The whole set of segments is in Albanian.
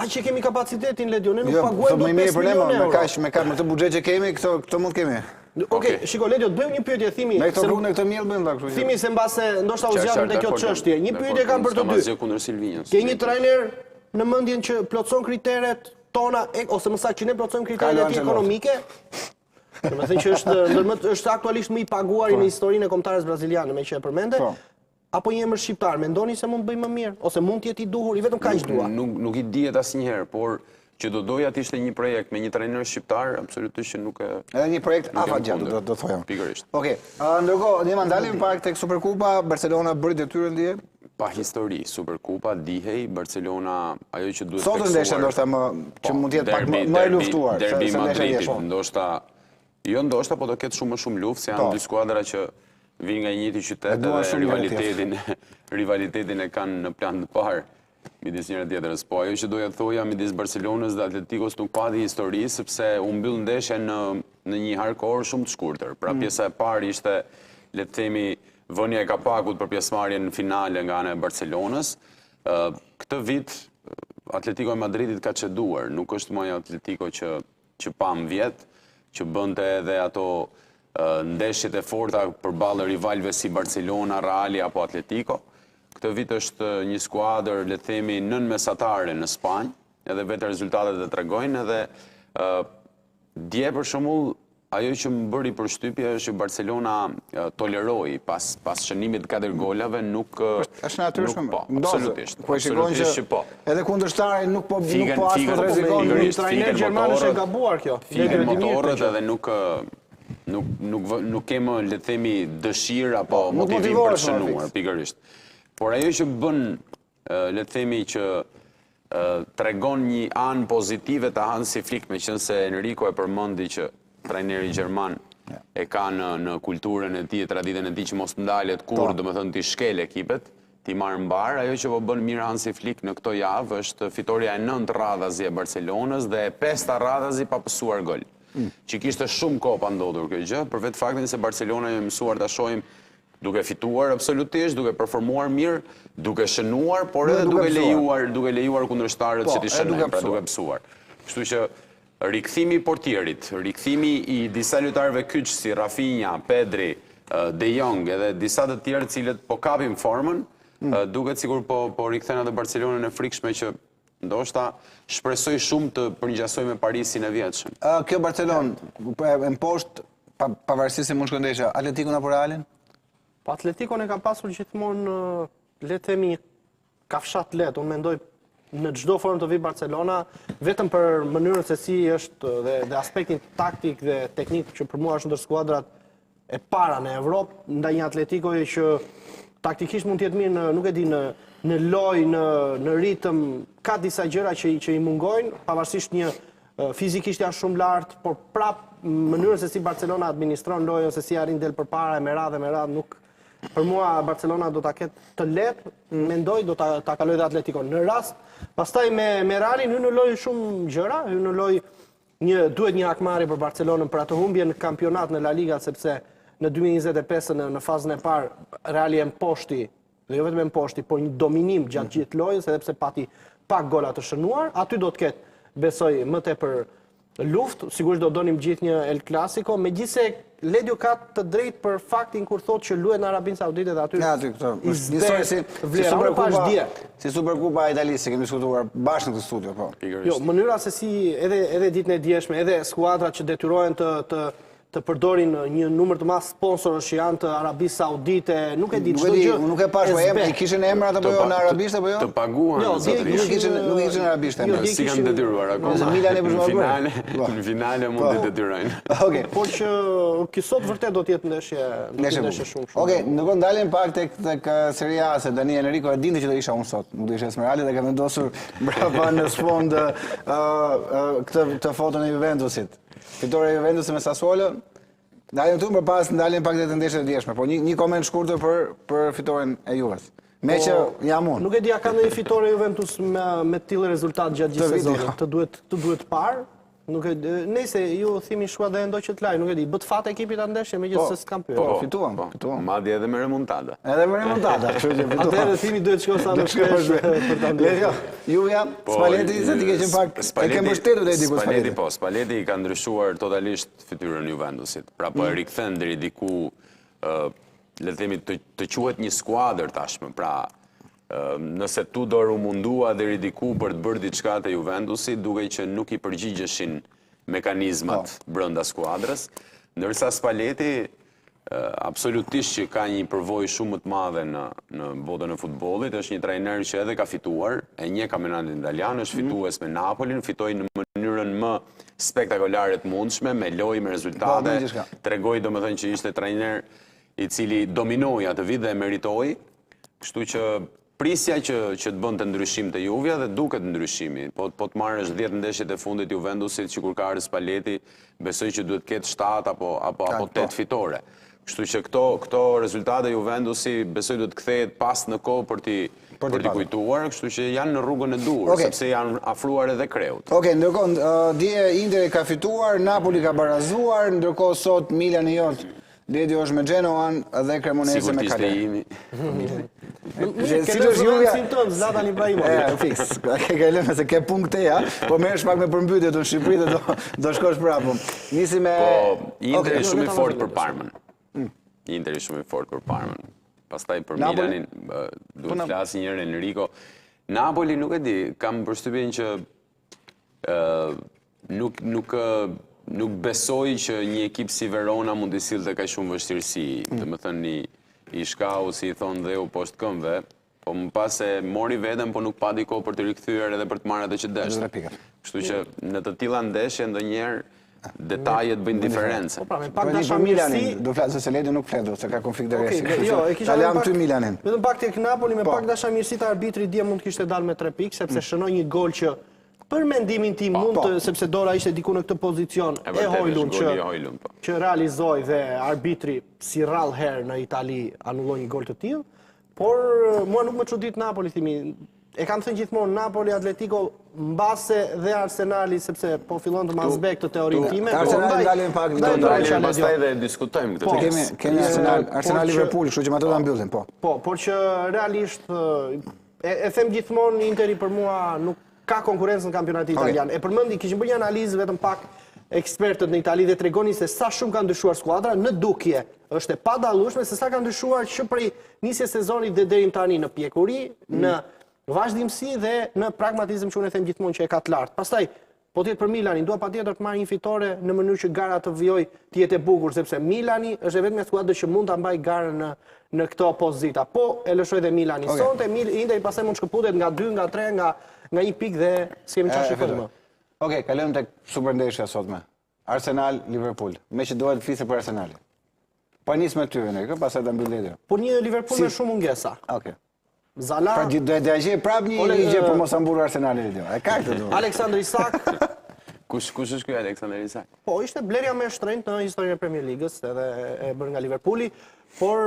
A që kemi kapacitetin, Ledio, ne nuk paguajmë do 5 milion euro. Me këtë buxhet që kemi, këto mund kemi. Okej, shiko, Ledio, të bëjmë një pyetje thimi. Me këto rrugë, këtë mjell bëjmë kështu. Thimi se mbase ndoshta u zgjatëm te kjo çështje. Një pyetje kam për të dy. Ke një trajner në mendjen që plotson kriteret tona ose më saktë që ne plotësojmë kriteret e tij ekonomike? Domethënë që është aktualisht më i paguari në historinë e kombëtarës braziliane, me që e përmende. Apo një emër shqiptar, mendoni se mund të bëjmë më mirë ose mund të jetë i duhur, i vetëm kaq dua. Nuk i dihet asnjëherë, por që do doja të ishte një projekt me një trajner shqiptar, absolutisht që nuk e... Edhe një projekt afatgjatë, do thoja. Pikërisht. Okej, ndërkohë, ne ndalim pak tek Superkupa, Barcelona bëri detyrën ndje? Pa histori, Superkupa, dihej, Barcelona, ajo që duhet teksuar. Sot ndeshja ndoshta që mund të jetë pak më e luftuar. Derbi Madridit, ndoshta, po do ketë shumë më shumë luftë, se janë dy skuadra që vinë nga një njëjti qytet dhe rivalitetin e kanë në plan të parë midis njëra tjetrës. Po ajo që doja të thoja midis Barcelonës dhe Atletikos nuk pati histori, sepse u mbyll ndeshja në një harkor shumë të shkurtër. Pra pjesa e parë ishte, le të themi, vënia e kapakut për pjesëmarrjen në finale nga ana e Barcelonës. Këtë vit Atletico e Madridit ka çeduar, nuk është më ajo Atletico që pam vjet, që bënte edhe ato ndeshjet e forta përballë rivalëve si Barcelona, Reali apo Atletico. Këtë vit është një skuadër, le të themi, nënmesatare në Spanjë, edhe vetë rezultatet e tregojnë, edhe dje për shembull, ajo që më bëri përshtypje është që Barcelona toleroi pas shënimit 4 golave, nuk është natyrshëm. Po, absolutisht. Ku e shikon që edhe kundërshtari nuk po as po rrezikon, një trajner gjerman është e gabuar kjo. Fiken motorët edhe nuk kemë, le të themi, dëshirë apo motivim për të shënuar, pikërisht. Por ajo që bën, le të themi, që tregon një anë pozitive të Hansi Flick, meqense Enrico e përmendi që trajneri gjerman e ka në kulturën e tij, traditën e tij që mos ndalet kur, domethënë ti shkel ekipet, ti marr mbar. Ajo që po bën mirë Hansi Flick në këtë javë është fitoria e 9 radhazi e Barcelonës dhe e 5 radhazi pa pësuar gol. Që kishte shumë kohë pa ndodhur kjo gjë, për vetë faktin se Barcelona e mësuar ta shohim duke fituar absolutisht, duke performuar mirë, duke shënuar, por edhe duke lejuar kundërshtarët që t'i shënojnë, pra duke pësuar. Kështu që rikthimi i portierit, rikthimi i disa lojtarëve kyç si Rafinha, Pedri, De Jong edhe disa të tjerë të cilët po kapin formën, duket sikur po rikthen atë Barcelonën e frikshme që ndoshta shpresoj shumë të përngjasoj me Parisin e vjetshëm. Kjo Barcelonë në poshtë, pavarësisht se mund shkon ndeshja, Atletikon apo Realin? Po Atletikon e ka pasur gjithmonë, le të themi, kafshat lehtë. Unë mendoj në çdo formë të vi Barcelona, vetëm për mënyrën se si është dhe aspektin taktik dhe teknik që për mua është ndër skuadrat e para në Evropë, ndaj një Atletikoje që taktikisht mund të jetë mirë, nuk e di, në lojë, në ritëm, ka disa gjëra që i mungojnë, pavarësisht një fizikisht janë shumë lartë, por prapë mënyrën se si Barcelona administron lojën, se si arrin del përpara me radhë nuk. Për mua Barcelona do ta ketë të lehtë, mendoj do ta kaloj dhe Atletico. Në rast, pastaj me Realin hyn në lojë shumë gjëra, hyn në lojë duhet një hakmarrje për Barcelonën për atë humbje në kampionat në La Liga, sepse në 2025 në fazën e parë Reali e mposhti, dhe jo vetëm e mposhti, por një dominim gjatë gjithë lojës, edhe pse pati pak gola të shënuar, aty do të ketë, besoj, më tepër luftë, sigurisht do donim gjithë një El Clasico, megjithse Ledio ka të drejtë për faktin kur thotë që luhet në Arabinë Saudite dhe aty vlerësoj si Superkupa e Italisë, që kemi diskutuar bashkë në këtë studio, po. Jo, mënyra se si edhe ditën e djeshme, edhe skuadrat që detyrohen të përdorin një numër të madh sponsorësh që janë të Arabisë Saudite, nuk e di çdo gjë. Nuk e pash po emrin, kishin emrat apo jo në arabisht apo jo? Të paguan. Jo, nuk kishin arabisht emrat. Si kanë detyruar akoma. Në finale mund të detyrojnë. Okej. Por që ky sot vërtet do të jetë ndeshje shumë. Okej, ndërkohë ndalim pak tek Serie A, se Dani Enrico e dinte që do isha unë sot. Nuk do isha Esmeralda dhe ka vendosur brapa në sfond këtë foton e Juventusit. Fitore e Juventusit me Sassuolo. Ndalim këtu më pas ndalim pak të ndeshjet e djeshme, po një koment shkurtër për fitoren e Juves. Me që jam unë. Nuk e di a ka ndonjë fitore Juventus me tillë rezultat gjatë gjithë sezonit. Të duhet parë. Nuk e nëse ju thimi shkua dhe ndo që të laj, nuk e di, bët fat ekipi ta ndeshje megjithëse s'kam pyetur. Po, fituam. Madje edhe me remontada. Edhe me remontada, kështu që fituam. Atëherë thimi duhet shkoj sa më shpesh për ta ndeshur. Juve, Spalletti se ti ke qenë pak e ke mbështetur deri diku Spalletti. Po, Spalletti ka ndryshuar totalisht fytyrën e Juventusit. Pra po e rikthen deri diku, le të themi të quhet një skuadër tashmë. Pra, nëse Tudor u mundua deri diku për të bërë diçka te Juventusi, duke që nuk i përgjigjeshin mekanizmat brenda skuadrës, ndërsa Spalletti absolutisht që ka një përvojë shumë më të madhe në botën e futbollit, është një trajner që edhe ka fituar, e njeh kampionatin italian, është fitues me Napolin, fitoi në mënyrën më spektakolare të mundshme, me lojë, me rezultate, tregoi domethënë që ishte trajner i cili dominoi atë vit dhe meritoi, kështu që prisja që të bënte ndryshim të Juvja dhe duket ndryshimi. Po të marrësh 10 ndeshjet e fundit Juventusit që kur ka ardhur Spalletti, besoj që duhet ketë 7 apo 8 fitore. Kështu që këto rezultate Juventusi besoj do të kthehet pas në kohë për t'i kujtuar, kështu që janë në rrugën e dur, sepse janë afruar edhe kreut. Okej, ndërkohë dje Interi ka fituar, Napoli ka barazuar, ndërkohë sot Milani jot Ledi është me Genoan dhe Cremonese me Cagliari. Si është Juve simptom Zlatan Ibrahimović. Fiks. Ke lënë se ke punkteja, po merresh pak me përmbytjet në Shqipëri dhe do shkosh prapë. Nisi me Inter është shumë i fortë për Parmën. Inter është shumë i fortë për Parmën. Pastaj për Milanin duhet të flasë njëherë Enrico. Napoli nuk e di, kam përshtypjen që nuk besoj që një ekip si Verona mund të sillte kaq shumë vështirësi, domethënë i shkau, si i thonë dhe u poshtë këmbëve, po më pas e mori veten, po nuk pati kohë për të rikthyer edhe për të marrë atë që deshte. Kështu që në të tilla ndeshje ndonjëherë detajet bëjnë diferencë. Po pra, me pak dashamirësi, do flasë se Ledi nuk flet, se ka konflikt interesi. Jo, e kisha lëm ty Milanin. Vetëm pak tek Napoli me pak dashamirësi të arbitrit dje mund të kishte dalë me 3 pikë, sepse shënoi një gol që për mendimin tim mund të, sepse Dora ishte diku në këtë pozicion e Hojlund që realizoi dhe arbitri si rrallë herë në Itali anulloi një gol të tillë, por mua nuk më çudit Napoli thimi. E kam thënë gjithmonë Napoli, Atletico, mbase dhe Arsenali, sepse po fillon të mazbek të teorinë time. Arsenali dalin pak ndalën pastaj dhe diskutojmë këtë. Kemi Arsenal Liverpool, kështu që ato ta mbyllim, po. Po, por që realisht e them gjithmonë Interi për mua nuk ka konkurrencë në kampionatin italian. E përmendi, kishin bërë një analizë vetëm pak ekspertët në Itali dhe tregonin se sa shumë ka ndryshuar skuadra në dukje. Është e padallueshme se sa ka ndryshuar që prej nisjes sezonit dhe deri tani në pjekuri, në vazhdimsi dhe në pragmatizëm që unë e them gjithmonë që e ka të lartë. Pastaj, po tjetë për Milanin, dua patjetër të marrë një fitore në mënyrë që gara të vijojë të jetë e bukur, sepse Milani është e vetmja skuadër që mund ta mbajë garën në këto pozita. Po e lëshoi dhe Milani. Sonte Interi pastaj mund shkëputet nga 2, nga 3, nga një pikë dhe s'kemi çfarë shikojmë më. Okej, kalojmë tek superdeshja sotme. Arsenal Liverpool. Me që duhet të flisë për Arsenalin. Po nis me ty ne, pastaj ta mbyll Ledi. Po një Liverpool me shumë mungesa. Okej. Zala. Pra do të gjej prapë një ligje për mos mburur Arsenalin Ledi. E ka këtë. Alexander Isak. Kush është ky Alexander Isak? Po ishte blerja më e shtrenjtë në historinë e Premier Ligës, edhe e bërë nga Liverpooli, por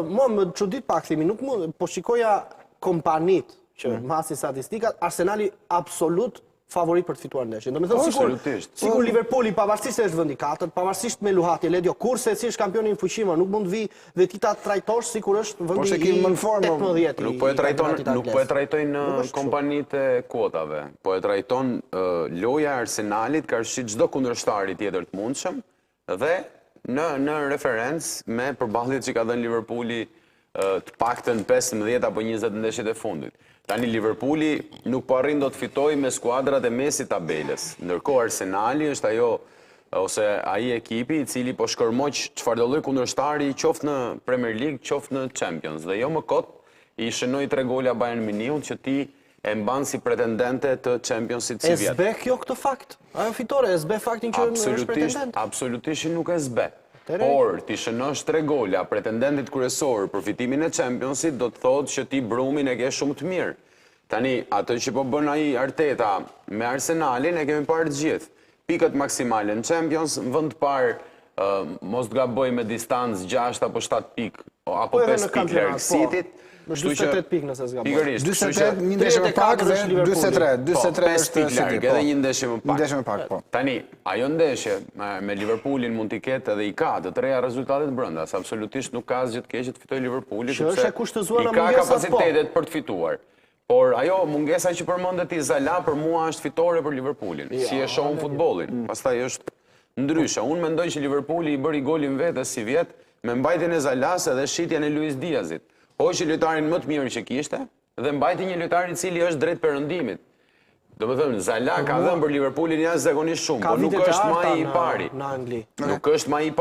mua më çudit pak themi, nuk mund, po shikoja kompanit që masi statistikat, Arsenali absolut favorit për të fituar ndeshjen. Domethënë sikur Liverpooli pavarësisht se është vendi 4, pavarësisht me luhatje Ledio, kurse si është kampioni në fuqi, nuk mund vi dhe ti ta trajtosh sikur është vendi i 18. Nuk po e trajtojnë kompanitë e kuotave, po e trajton loja e Arsenalit ka rishit çdo kundërshtar tjetër të mundshëm dhe në referencë me përballjet që ka dhënë Liverpooli të paktën 15 apo 20 ndeshjet e fundit. Tani Liverpooli nuk po arrin do të fitojë me skuadrat e mesit tabelës. Ndërkohë Arsenali është ajo ose ai ekipi i cili po shkërmoq çfarë do lloj kundërshtari qoftë në Premier League, qoftë në Champions. Dhe jo më kot i shënoi 3 gola Bayern Munichut që ti e mban si pretendente të Championsit si vjet. E zbe kjo këtë fakt? Ajo fitore e zbe faktin që është pretendent? Absolutisht nuk e zbe. Por, ti shënosh 3 gola pretendentit kryesor për fitimin e Championsit, do të thotë që ti brumin e ke shumë të mirë. Tani, atë që po bën ai Arteta me Arsenalin, e kemi parë të gjithë. Pikët maksimale në Champions, në vend të parë, mos të gaboj me distancë 6 apo 7 pikë, apo 5 pikë larg Cityt. Kështu që 48 pikë nëse s'gaboj. pikërisht. 48, një ndeshje më pak dhe 43. 43 është City. Edhe një ndeshje më pak. Një ndeshje më pak, po. Tani, ajo ndeshje me Liverpoolin mund t'i ketë edhe i ka të treja rezultatet brenda, se absolutisht nuk ka asgjë të keqe të fitojë Liverpooli, Që është e kushtëzuar i në ka mungesat, kapacitetet për të fituar. Por ajo mungesa që përmendet i Zala për mua është fitore për Liverpoolin, si e shohun futbollin. Pastaj është ndryshe. Unë mendoj që Liverpooli i bëri golin vetes si vjet me mbajtjen e Zalas dhe shitjen e Luis Diazit. Hoqi lojtarin më të mirë që kishte dhe mbajti një lojtar i cili është drejt perëndimit. Domethënë Zala ka dhënë për Liverpoolin jashtëzakonisht shumë, por nuk është më i pari. Në Angli. Nuk është më i pari.